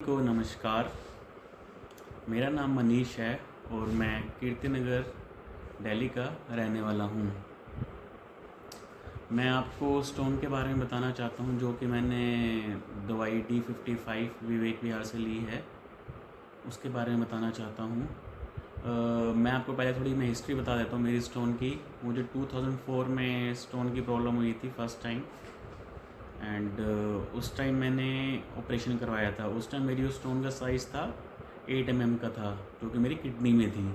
को नमस्कार। मेरा नाम मनीष है और मैं कीर्तिनगर दिल्ली का रहने वाला हूँ। मैं आपको स्टोन के बारे में बताना चाहता हूँ जो कि मैंने दवाई D55 विवेक विहार से ली है, उसके बारे में बताना चाहता हूँ। मैं आपको पहले थोड़ी मैं हिस्ट्री बता देता हूँ मेरी स्टोन की। मुझे 2004 में स्टोन की प्रॉब्लम हुई थी फर्स्ट टाइम एंड उस टाइम मैंने ऑपरेशन करवाया था। उस टाइम मेरी उस स्टोन का साइज़ था 8 mm का था, जो कि मेरी किडनी में थी।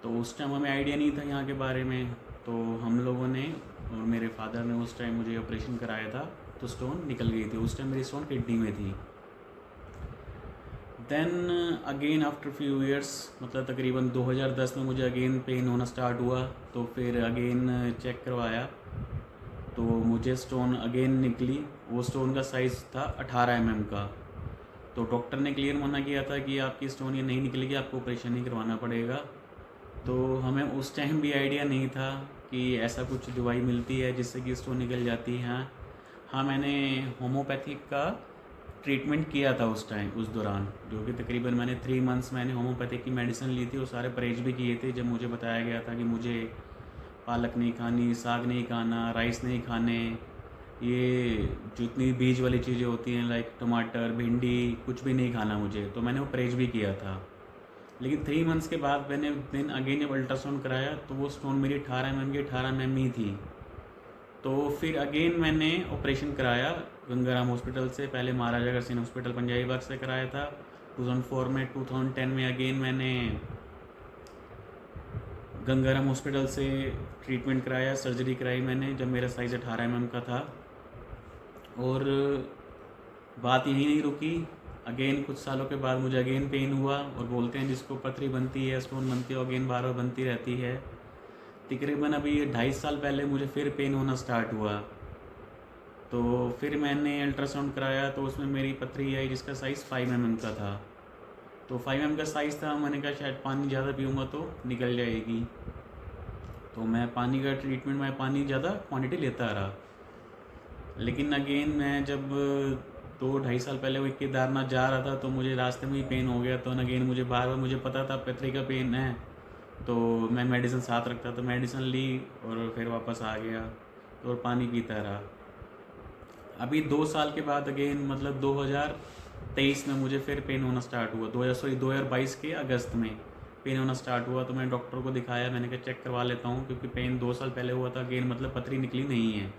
तो उस टाइम हमें आइडिया नहीं था यहाँ के बारे में, तो हम लोगों ने और मेरे फादर ने उस टाइम मुझे ऑपरेशन कराया था, तो स्टोन निकल गई थी। उस टाइम मेरी स्टोन किडनी में थी। Then again after few years, मतलब तकरीबन 2010 में मुझे अगेन पेन होना स्टार्ट हुआ, तो फिर अगेन चेक करवाया तो मुझे स्टोन अगेन निकली। वो स्टोन का साइज़ था 18 mm का। तो डॉक्टर ने क्लियर मना किया था कि आपकी स्टोन ये नहीं निकलेगी, आपको ऑपरेशन ही करवाना पड़ेगा। तो हमें उस टाइम भी आइडिया नहीं था कि ऐसा कुछ दवाई मिलती है जिससे कि स्टोन निकल जाती है। हाँ, मैंने होम्योपैथिक का ट्रीटमेंट किया था उस टाइम, उस दौरान, जो कि तकरीबन मैंने 3 मंथ्स मैंने होम्योपैथिक की मेडिसिन ली थी और सारे परहेज भी किए थे। जब मुझे बताया गया था कि मुझे पालक नहीं खानी, साग नहीं खाना, राइस नहीं खाने, ये जितनी बीज वाली चीज़ें होती हैं लाइक टमाटर, भिंडी, कुछ भी नहीं खाना मुझे, तो मैंने वो परहेज भी किया था। लेकिन 3 मंथ्स के बाद मैंने दिन अगेन जब अल्ट्रासाउंड कराया तो वो स्टोन मेरी 18 mm की 18 mm ही थी। तो फिर अगेन मैंने ऑपरेशन कराया गंगाराम हॉस्पिटल से, पहले महाराजा अग्रसेन सिंह हॉस्पिटल पंजाबी बाग से कराया था 2004 में। 2010 में अगेन मैंने गंगाराम हॉस्पिटल से ट्रीटमेंट कराया, सर्जरी कराई मैंने जब मेरा साइज़ 18 mm का था। और बात यहीं नहीं रुकी। अगेन कुछ सालों के बाद मुझे अगेन पेन हुआ और बोलते हैं जिसको पथरी बनती है, स्टोन बनती है, अगेन बार बार बनती रहती है। तकरीबन अभी 2.5 साल पहले मुझे फिर पेन होना स्टार्ट हुआ, तो फिर मैंने अल्ट्रासाउंड कराया तो उसमें मेरी पथरी आई जिसका साइज़ 5 mm का था। तो 5 mm का साइज़ था, मैंने कहा शायद पानी ज़्यादा पीऊँगा तो निकल जाएगी। तो मैं पानी का ट्रीटमेंट, मैं पानी ज़्यादा क्वांटिटी लेता रहा। लेकिन अगेन मैं जब 2-2.5 साल पहले वो केदारनाथ जा रहा था तो मुझे रास्ते में ही पेन हो गया। तो अगेन मुझे बार बार मुझे पता था पथरी का पेन है, तो मैं मेडिसिन साथ रखता, तो मेडिसिन ली और फिर वापस आ गया और पानी पीता रहा। अभी 2 साल के बाद अगेन, मतलब 2023 में मुझे फिर पेन होना स्टार्ट हुआ। 2022 के अगस्त में पेन होना स्टार्ट हुआ, तो मैंने डॉक्टर को दिखाया। मैंने कहा चेक करवा लेता हूँ क्योंकि पेन 2 साल पहले हुआ था, अगेन मतलब पथरी निकली नहीं है।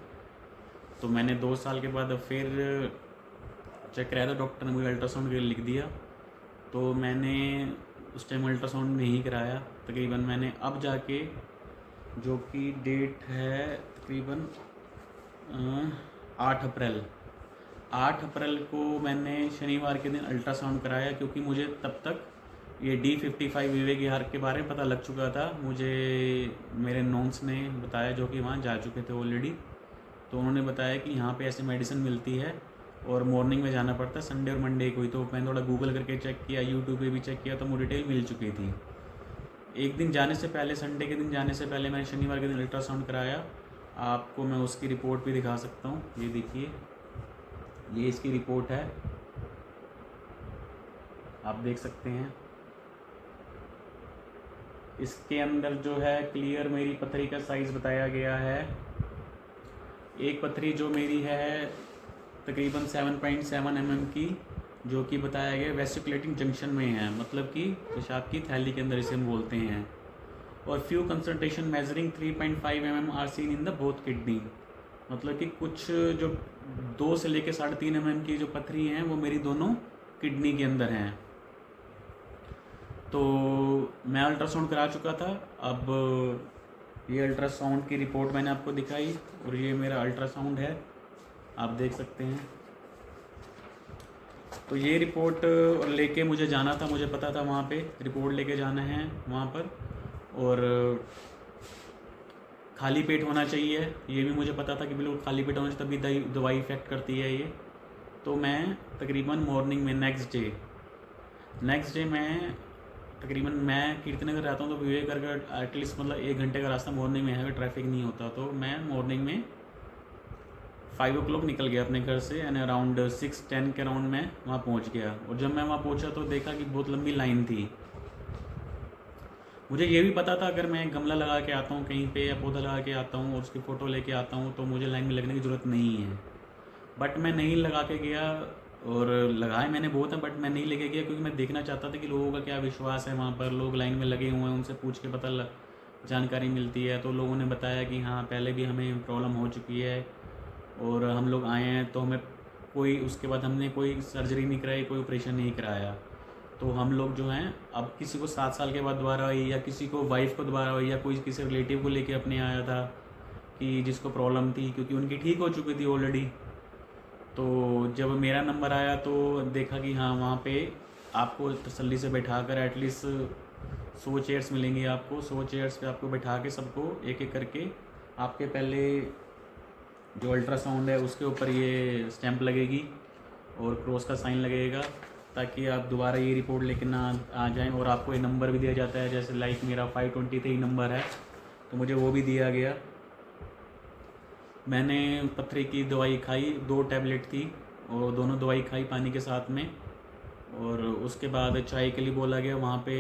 तो मैंने 2 साल के बाद फिर चेक कराया था, डॉक्टर ने मुझे अल्ट्रासाउंड के लिए लिख दिया। तो मैंने उस टाइम अल्ट्रासाउंड नहीं कराया। तकरीबन मैंने अब जाके, जो कि डेट है तकरीबन 8 अप्रैल को मैंने शनिवार के दिन अल्ट्रासाउंड कराया, क्योंकि मुझे तब तक ये D55 विवेक विहार के बारे में पता लग चुका था। मुझे मेरे नॉन्स ने बताया जो कि वहाँ जा चुके थे ऑलरेडी। तो उन्होंने बताया कि यहाँ पे ऐसी मेडिसिन मिलती है और मॉर्निंग में जाना पड़ता है, संडे और मंडे को ही। तो मैंने थोड़ा गूगल करके चेक किया, यूट्यूब पे भी चेक किया, तो मुझे डिटेल मिल चुकी थी। एक दिन जाने से पहले, संडे के दिन जाने से पहले, मैंने शनिवार के दिन अल्ट्रासाउंड कराया। आपको मैं उसकी रिपोर्ट भी दिखा सकता हूँ। ये देखिए, ये इसकी रिपोर्ट है, आप देख सकते हैं। इसके अंदर जो है क्लियर मेरी पथरी का साइज़ बताया गया है। एक पथरी जो मेरी है तकरीबन 7.7 mm की, जो कि बताया गया वेसिकुलेटिंग जंक्शन में है, मतलब कि पेशाब की थैली के अंदर इसे हम बोलते हैं। और few concentration measuring 3.5 mm are seen in the both kidney, मतलब कि कुछ जो 2 से लेकर 3.5 mm की जो पथरी हैं वो मेरी दोनों किडनी के अंदर हैं। तो मैं अल्ट्रासाउंड करा चुका था। अब ये अल्ट्रासाउंड की रिपोर्ट मैंने आपको दिखाई और ये मेरा अल्ट्रासाउंड है, आप देख सकते हैं। तो ये रिपोर्ट लेके मुझे जाना था, मुझे पता था वहाँ पे रिपोर्ट लेके जाना है वहाँ पर, और खाली पेट होना चाहिए, ये भी मुझे पता था कि बिल्कुल खाली पेट होना चाहिए, तभी दवाई इफ़ेक्ट करती है ये। तो मैं तकरीबन मॉर्निंग में नेक्स्ट डे मैं तकरीबन, मैं कीर्तिनगर रहता हूँ, तो विवेक करके एटलीस्ट मतलब 1 घंटे का रास्ता मॉर्निंग में है अगर ट्रैफिक नहीं होता। तो मैं मॉर्निंग में 5 o'clock निकल गया अपने घर से एंड अराउंड 6:10 के अराउंड मैं वहाँ पहुँच गया। और जब मैं वहाँ पहुँचा तो देखा कि बहुत लंबी लाइन थी। मुझे ये भी पता था अगर मैं गमला लगा के आता हूँ कहीं पे या पौधा लगा के आता हूँ और उसकी फ़ोटो लेके आता हूँ तो मुझे लाइन में लगने की ज़रूरत नहीं है। बट मैं नहीं लगा के गया, और लगाए मैंने बहुत है बट मैं नहीं लेके गया क्योंकि मैं देखना चाहता था कि लोगों का क्या विश्वास है। वहाँ पर लोग लाइन में लगे हुए हैं, उनसे पूछ के जानकारी मिलती है। तो लोगों ने बताया कि हाँ पहले भी हमें प्रॉब्लम हो चुकी है और हम लोग आए हैं तो हमें कोई, उसके बाद हमने कोई सर्जरी नहीं कराई, कोई ऑपरेशन नहीं कराया। तो हम लोग जो हैं अब किसी को 7 साल के बाद दोबारा हुई या किसी को वाइफ को दोबारा हुई या कोई किसी रिलेटिव को लेके अपने आया था कि जिसको प्रॉब्लम थी क्योंकि उनकी ठीक हो चुकी थी ऑलरेडी। तो जब मेरा नंबर आया तो देखा कि हाँ वहाँ पे आपको तसल्ली से बैठा कर एटलीस्ट 100 चेयर्स मिलेंगी आपको। 100 चेयर्स पे आपको बैठा के सबको एक एक करके आपके पहले जो अल्ट्रासाउंड है उसके ऊपर ये स्टैंप लगेगी और क्रॉस का साइन लगेगा ताकि आप दोबारा ये रिपोर्ट लेके ना आ जाएं। और आपको ये नंबर भी दिया जाता है, जैसे लाइक मेरा 523 नंबर है तो मुझे वो भी दिया गया। मैंने पथरी की दवाई खाई, 2 टैबलेट थी और दोनों दवाई खाई पानी के साथ में। और उसके बाद चाय के लिए बोला गया। वहाँ पे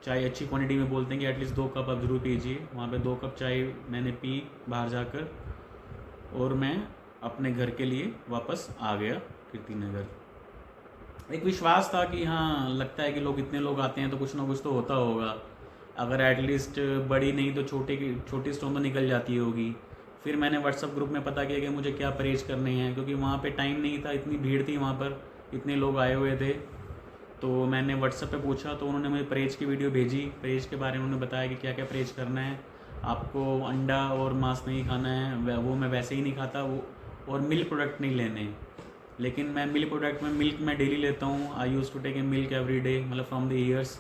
चाय अच्छी क्वांटिटी में बोलते हैं कि एटलीस्ट 2 कप आप ज़रूर पीजिए। वहाँ पे 2 कप चाय मैंने पी बाहर जाकर और मैं अपने घर के लिए वापस आ गया कीर्तिनगर। एक विश्वास था कि हाँ लगता है कि लोग इतने लोग आते हैं तो कुछ ना कुछ तो होता होगा, अगर एटलीस्ट बड़ी नहीं तो छोटी स्टोन तो निकल जाती होगी। फिर मैंने व्हाट्सअप ग्रुप में पता किया कि मुझे क्या परहेज करने हैं, क्योंकि वहाँ पे टाइम नहीं था, इतनी भीड़ थी वहाँ पर, इतने लोग आए हुए थे। तो मैंने व्हाट्सअप पे पूछा तो उन्होंने मुझे परहेज की वीडियो भेजी। परहेज के बारे में उन्होंने बताया कि क्या क्या परहेज करना है, आपको अंडा और मांस नहीं खाना है, वो मैं वैसे ही नहीं खाता, वो और मिल्क प्रोडक्ट नहीं लेने। लेकिन मैं मिल्क प्रोडक्ट में मिल्क मैं डेली लेता हूँ। I use to take a milk every day, मतलब फ्रॉम द ईयर्स।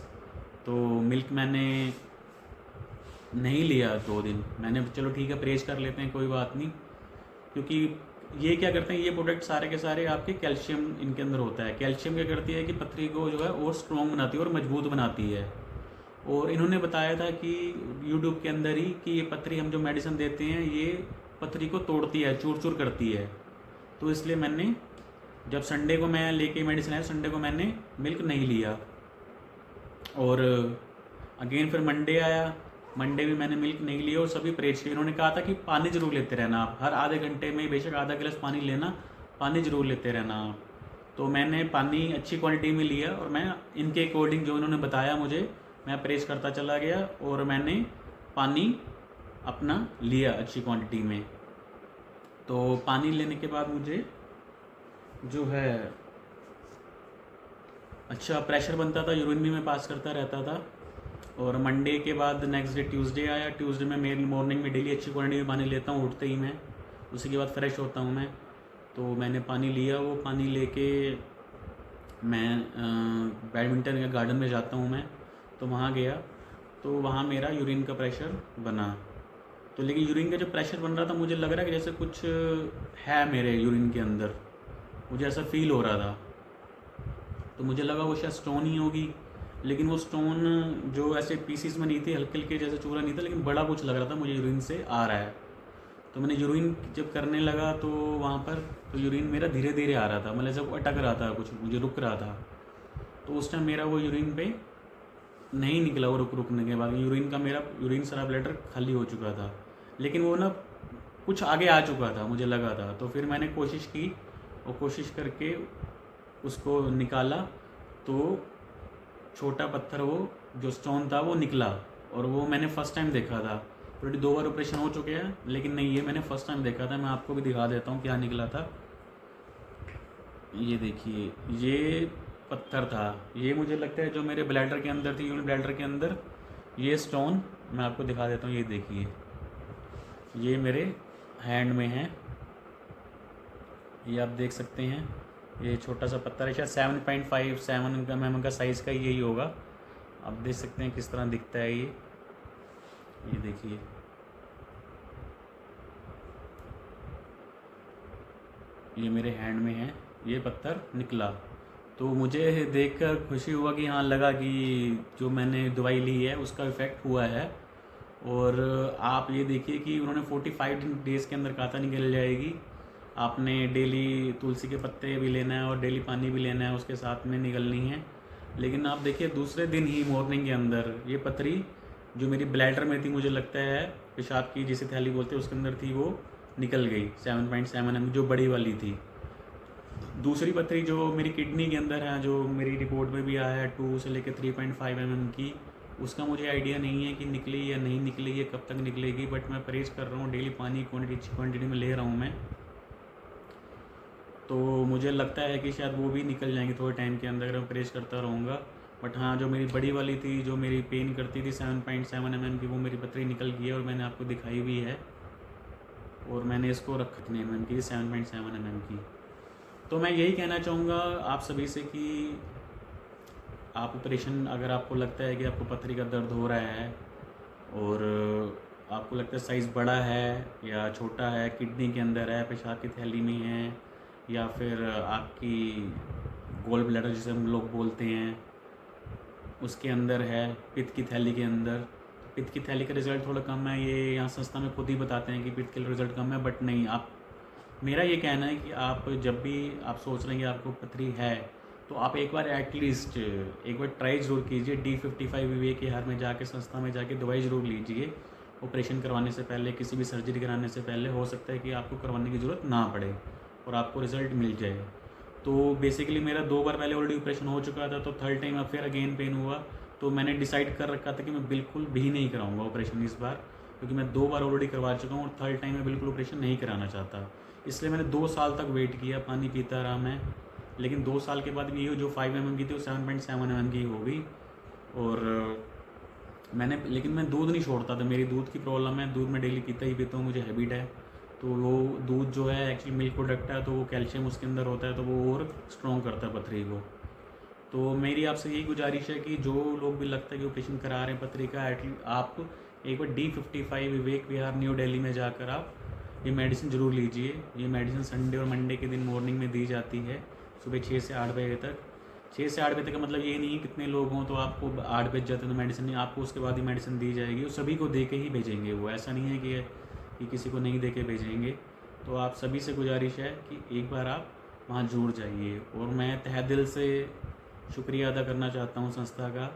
तो मिल्क मैंने नहीं लिया 2 दिन। मैंने चलो ठीक है परहेज कर लेते हैं, कोई बात नहीं। क्योंकि ये क्या करते हैं, ये प्रोडक्ट सारे के सारे आपके कैल्शियम इनके अंदर होता है। कैल्शियम क्या करती है कि पथरी को जो है और स्ट्रॉन्ग बनाती है और मजबूत बनाती है। और इन्होंने बताया था कि यूट्यूब के अंदर ही कि ये पथरी हम जो मेडिसिन देते हैं ये पथरी को तोड़ती है, चूर चूर करती है। तो इसलिए मैंने जब संडे को मैं लेके मेडिसिन आया, संडे को मैंने मिल्क नहीं लिया। और अगेन फिर मंडे आया, मंडे भी मैंने मिल्क नहीं लिया और सभी परहेज किए। इन्होंने कहा था कि पानी ज़रूर लेते रहना आप, हर आधे घंटे में बेशक आधा गिलास पानी लेना, पानी ज़रूर लेते रहना आप। तो मैंने पानी अच्छी क्वांटिटी में लिया और मैं इनके अकॉर्डिंग जो इन्होंने बताया मुझे, मैं परहेज करता चला गया और मैंने पानी अपना लिया अच्छी क्वांटिटी में। तो पानी लेने के बाद मुझे जो है अच्छा प्रेशर बनता था, यूरिन भी मैं पास करता रहता था। और मंडे के बाद नेक्स्ट डे ट्यूसडे आया। ट्यूसडे में मेरी मॉर्निंग में डेली अच्छी क्वांटिटी में पानी लेता हूँ उठते ही मैं, उसी के बाद फ्रेश होता हूँ मैं। तो मैंने पानी लिया, वो पानी लेके मैं बैडमिंटन या गार्डन में जाता हूँ मैं। तो वहाँ गया तो वहाँ मेरा यूरिन का प्रेशर बना। तो लेकिन यूरिन का जो प्रेशर बन रहा था मुझे लग रहा है कि जैसे कुछ है मेरे यूरिन के अंदर, मुझे ऐसा फील हो रहा था। तो मुझे लगा वो शायद स्टोन ही होगी, लेकिन वो स्टोन जो ऐसे पीसीस में नहीं थी, हल्के हल्के जैसे चूरा नहीं था, लेकिन बड़ा कुछ लग रहा था मुझे यूरिन से आ रहा है। तो मैंने यूरिन जब करने लगा तो वहाँ पर तो यूरिन मेरा धीरे धीरे आ रहा था, मतलब जब अटक रहा था, कुछ मुझे रुक रहा था। तो उस टाइम मेरा वो यूरिन पे नहीं निकला। वो रुकने के बाद यूरिन का मेरा यूरिन सारा ब्लैडर खाली हो चुका था, लेकिन वो ना कुछ आगे आ चुका था मुझे लगा था। तो फिर मैंने कोशिश की और कोशिश करके उसको निकाला तो छोटा पत्थर वो जो स्टोन था वो निकला। और वो मैंने फ़र्स्ट टाइम देखा था। ऑलरेडी 2 बार ऑपरेशन हो चुके हैं, लेकिन नहीं, ये मैंने फ़र्स्ट टाइम देखा था। मैं आपको भी दिखा देता हूँ क्या निकला था। ये देखिए, ये पत्थर था, ये मुझे लगता है जो मेरे ब्लैडर के अंदर थी, यूरिन ब्लैडर के अंदर। ये स्टोन मैं आपको दिखा देता हूँ, ये देखिए, ये मेरे हैंड में है, ये आप देख सकते हैं। ये छोटा सा पत्थर है, शायद 7.57 mm का साइज़ का यही होगा। आप देख सकते हैं किस तरह दिखता है ये देखिए। ये मेरे हैंड में है, ये पत्थर निकला। तो मुझे देखकर खुशी हुआ कि हाँ, लगा कि जो मैंने दवाई ली है उसका इफ़ेक्ट हुआ है। और आप ये देखिए कि उन्होंने 45 डेज़ के अंदर कहा था निकल जाएगी, आपने डेली तुलसी के पत्ते भी लेना है और डेली पानी भी लेना है, उसके साथ में निकलनी है। लेकिन आप देखिए दूसरे दिन ही मॉर्निंग के अंदर ये पथरी जो मेरी ब्लैडर में थी, मुझे लगता है पेशाब की जिसे थैली बोलते हैं उसके अंदर थी, वो निकल गई 7.7 mm जो बड़ी वाली थी। दूसरी पथरी जो मेरी किडनी के अंदर है, जो मेरी रिपोर्ट में भी आया है 2 से लेकर 3.5 mm की, उसका मुझे आइडिया नहीं है कि निकली या नहीं निकली है, कब तक निकलेगी। बट मैं परहेज़ कर रहा हूँ, डेली पानी क्वान्टिटी में ले रहा हूँ मैं, तो मुझे लगता है कि शायद वो भी निकल जाएंगी थोड़े टाइम के अंदर अगर मैं परहेज़ करता रहूँगा। बट हाँ, जो मेरी बड़ी वाली थी, जो मेरी पेन करती थी 7.7 mm की, वो मेरी पथरी निकल गई है और मैंने आपको दिखाई भी है। और मैंने इसको रखा 3 mm की, 7.7 mm की। तो मैं यही कहना चाहूँगा आप सभी से कि आप ऑपरेशन, अगर आपको लगता है कि आपको पथरी का दर्द हो रहा है और आपको लगता है साइज़ बड़ा है या छोटा है, किडनी के अंदर है, पेशाब की थैली में है, या फिर आपकी गोल ब्लैडर जिसे हम लोग बोलते हैं उसके अंदर है, पित्त की थैली के अंदर, पित्त की थैली का रिज़ल्ट थोड़ा कम है, ये यहाँ संस्था में खुद ही बताते हैं कि पित्त के रिज़ल्ट कम है। बट नहीं, आप, मेरा ये कहना है कि आप जब भी आप सोच रहे हैं कि आपको पथरी है, तो आप एक बार एटलीस्ट एक बार ट्राई ज़रूर कीजिए, D55 विवेक विहार में जाके, संस्था में जाके दवाई ज़रूर लीजिए ऑपरेशन करवाने से पहले, किसी भी सर्जरी कराने से पहले। हो सकता है कि आपको करवाने की ज़रूरत ना पड़े और आपको रिज़ल्ट मिल जाए। तो बेसिकली मेरा 2 बार पहले ऑलरेडी ऑपरेशन हो चुका था, तो थर्ड टाइम अब फिर अगेन पेन हुआ, तो मैंने डिसाइड कर रखा था कि मैं बिल्कुल भी नहीं कराऊंगा ऑपरेशन इस बार, क्योंकि मैं 2 बार ऑलरेडी करवा चुका हूँ और थर्ड टाइम मैं बिल्कुल ऑपरेशन नहीं कराना चाहता। इसलिए मैंने 2 साल तक वेट किया, पानी पीता रहा मैं, लेकिन 2 साल के बाद भी ये जो 5 mm की थी वो 7.7 mm की हो गई। और लेकिन मैं दूध नहीं छोड़ता था, मेरी दूध की प्रॉब्लम है, दूध मैं डेली पीता ही पीता हूँ, मुझे हैबिट है। तो वो दूध जो है एक्चुअली मिल्क प्रोडक्ट है, तो वो कैल्शियम उसके अंदर होता है, तो वो और स्ट्रॉन्ग करता है पथरी को। तो मेरी आपसे यही गुजारिश है कि जो लोग भी लगता है कि ऑपरेशन करा रहे हैं पथरी का, एटलीस्ट आप एक बार D55 विवेक विहार न्यू दिल्ली में जाकर आप ये मेडिसिन ज़रूर लीजिए। ये मेडिसिन संडे और मंडे के दिन मॉर्निंग में दी जाती है, सुबह 6 से 8 बजे तक। 6 से 8 बजे तक का मतलब ये नहीं है कितने लोग हों तो आपको 8 बज जाते तो मेडिसिन नहीं, आपको उसके बाद ही मेडिसिन दी जाएगी। वो सभी को दे के ही भेजेंगे, वो ऐसा नहीं है कि किसी को नहीं दे के भेजेंगे। तो आप सभी से गुजारिश है कि एक बार आप वहाँ जुड़ जाइए। और मैं तहे दिल से शुक्रिया अदा करना चाहता हूँ संस्था का,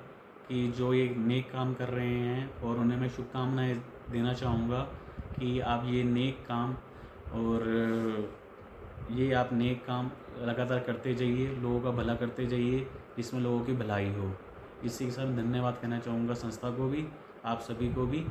कि जो ये नेक काम कर रहे हैं, और उन्हें मैं शुभकामनाएँ देना चाहूँगा कि आप ये नेक काम, और ये आप नेक काम लगातार करते जाइए, लोगों का भला करते जाइए, जिसमें लोगों की भलाई हो। इसी के साथ धन्यवाद कहना चाहूँगा संस्था को भी, आप सभी को भी।